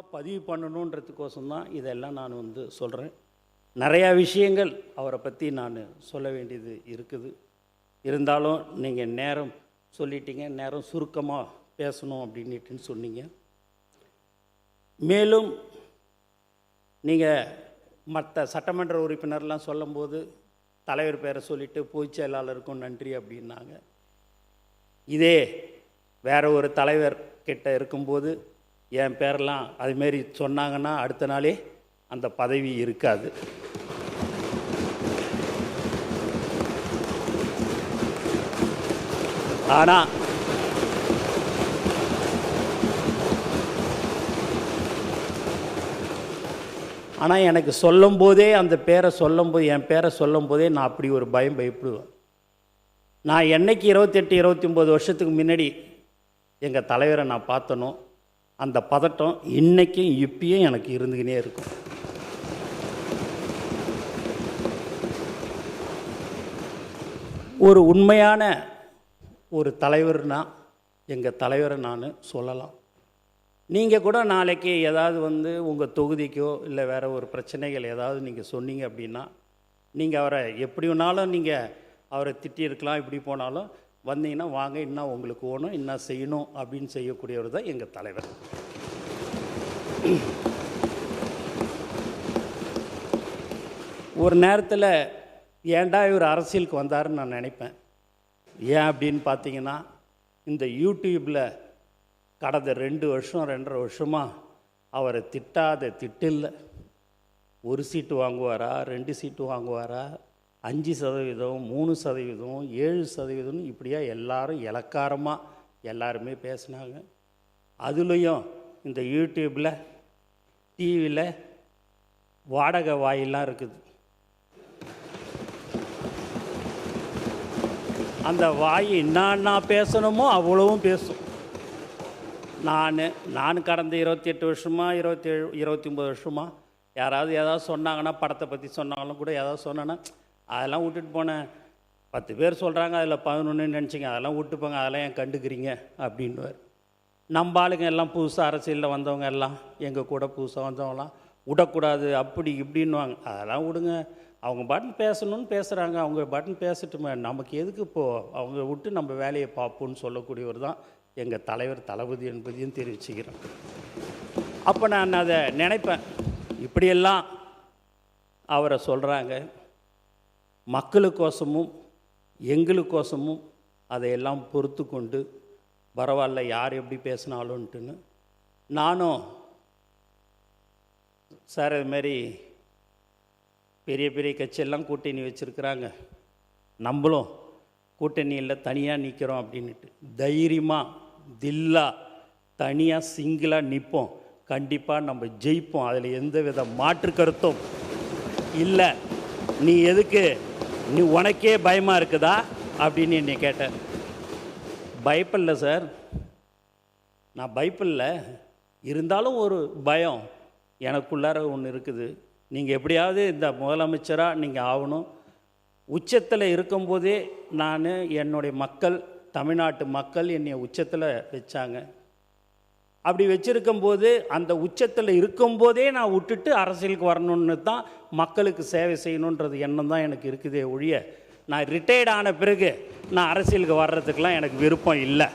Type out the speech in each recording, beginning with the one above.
தெளிவாக பதிவு பண்ணணுன்றதுக்கோசம் தான் இதெல்லாம் நான் சொல்கிறேன். நிறையா விஷயங்கள் அவரை பற்றி நான் சொல்ல வேண்டியது இருக்குது. இருந்தாலும் நீங்கள் நேரம் சொல்லிட்டீங்க, நேரம் சுருக்கமாக பேசணும் அப்படின்னுட்டுன்னு சொன்னீங்க. மேலும் நீங்கள் மற்ற சட்டமன்ற உறுப்பினர்லாம் சொல்லும்போது தலைவர் பேரை சொல்லிவிட்டு பொதுச் செயலாளருக்கும் நன்றி அப்படின்னாங்க. இதே வேறு ஒரு தலைவர் கிட்ட இருக்கும்போது என் பேரெல்லாம் அதுமாரி சொன்னாங்கன்னா அடுத்த நாளே அந்த பதவி இருக்காது. ஆனால் எனக்கு சொல்லும்போதே அந்த பேரை சொல்லும்போது என் பேரை சொல்லும்போதே நான் அப்படி ஒரு பயப்படுவேன். நான் என்னைக்கு 28-29 வருஷத்துக்கு முன்னாடி எங்கள் தலைவரை நான் பார்த்தனோ அந்த பதட்டம் இன்றைக்கும் இப்பயும் எனக்கு இருந்துக்கினே இருக்கும். ஒரு உண்மையான ஒரு தலைவர்னா எங்கள் தலைவரை நான் சொல்லலாம். நீங்கள் கூட நாளைக்கு ஏதாவது உங்கள் தொகுதிக்கோ இல்லை வேறு ஒரு பிரச்சனைகள் ஏதாவது நீங்கள் சொன்னீங்க அப்படின்னா நீங்கள் அவரை எப்படி வேணாலும் நீங்கள் அவரை திட்டியிருக்கலாம். இப்படி போனாலும் வந்தீங்கன்னா வாங்க, இன்னும் உங்களுக்கு ஓணும், இன்னும் செய்யணும் அப்படின்னு செய்யக்கூடியவர் தான் எங்கள் தலைவர். ஒரு நேரத்தில் ஏன்டா இவர் அரசியலுக்கு வந்தாருன்னு நான் நினைப்பேன். ஏன் அப்படின்னு பார்த்தீங்கன்னா, இந்த யூடியூப்பில் கடந்த 2 வருஷம் 2.5 வருஷமாக அவரை திட்டாத திட்டில்லை. 1 சீட்டு வாங்குவாரா, 2 சீட்டு வாங்குவாரா, 5%, 3%, 7% இப்படியா எல்லாரும் இலக்காரமாக எல்லாருமே பேசினாங்க. அதுலேயும் இந்த யூடியூப்பில் டிவியில் வாடகை வாயிலாம் இருக்குது. அந்த வாய் என்னன்னா பேசணுமோ அவ்வளவும் பேசும். நான் கடந்த 28 வருஷமாக 29 வருஷமாக யாராவது ஏதாவது சொன்னாங்கன்னா, படத்தை பற்றி சொன்னாங்களும் கூட ஏதாவது சொன்னேன்னா அதெல்லாம் விட்டுட்டு போனேன். 10 பேர் சொல்கிறாங்க, அதில் 11 நினச்சிங்க, அதெல்லாம் விட்டுப்போங்க, அதெல்லாம் ஏன் கண்டுக்கிறீங்க அப்படின்வார். நம்ம ஆளுங்க எல்லாம் புதுசாக அரசியலில் வந்தவங்க எல்லாம் எங்கள் கூட புதுசாக வந்தவங்களாம் விடக்கூடாது அப்படி இப்படின்வாங்க. அதெல்லாம் விடுங்க, அவங்க பாட்டுன்னு பேசணும்னு பேசுகிறாங்க, அவங்க பாட்டுன்னு பேசட்டுமே, நமக்கு எதுக்கு இப்போது அவங்க விட்டு நம்ம வேலையை பார்ப்போன்னு சொல்லக்கூடியவர் தான் எங்கள் தலைவர் தளபதி என்பதையும் தெரிவிச்சுக்கிறேன். அப்போ நான் அதை நினைப்பேன், இப்படியெல்லாம் அவரை சொல்கிறாங்க, மக்களுக்கோசமும் எங்களுக்கோசமும் அதையெல்லாம் பொறுத்து கொண்டு பரவாயில்ல யார் எப்படி பேசினாலும்ட்டுன்னு நானும் சார் இதுமாரி பெரிய பெரிய கட்சியெல்லாம் கூட்டணி வச்சுருக்குறாங்க, நம்மளும் கூட்டணியில் தனியாக நிற்கிறோம் அப்படின்ட்டு தைரியமாக தில்லா தனியாக சிங்கிளாக நிற்போம். கண்டிப்பாக நம்ம ஜெயிப்போம், அதில் எந்த வித மாற்று கருத்தும் இல்லை. நீ எதுக்கு, நீ உனக்கே பயமாக இருக்குதா அப்படின்னு என்னை கேட்டேன். பயப்படல சார், நான் பயப்படல, இருந்தாலும் ஒரு பயம் எனக்குள்ளார ஒன்று இருக்குது. நீங்கள் எப்படியாவது இந்த முதலமைச்சராக நீங்கள் ஆகணும். உச்சத்தில் இருக்கும்போதே நான் என்னுடைய மக்கள், தமிழ்நாட்டு மக்கள் என்னை உச்சத்தில் வச்சாங்க. அப்படி வச்சுருக்கும்போது அந்த உச்சத்தில் இருக்கும்போதே நான் விட்டுட்டு அரசியலுக்கு வரணுன்னு தான், மக்களுக்கு சேவை செய்யணுன்றது எண்ணம் தான் எனக்கு இருக்குதே ஒழிய, நான் ரிட்டையர்ட் ஆன பிறகு நான் அரசியலுக்கு வர்றதுக்கெலாம் எனக்கு விருப்பம் இல்லை.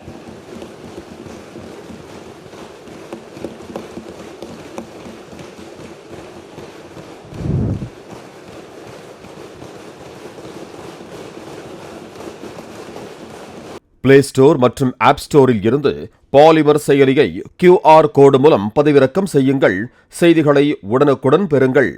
பிளே ஸ்டோர் மற்றும் ஆப் ஸ்டோரில் இருந்து பாலிமர் செயலியை QR கோடு மூலம் பதிவிறக்கம் செய்யுங்கள். செய்திகளை உடனுக்குடன் பெறுங்கள்.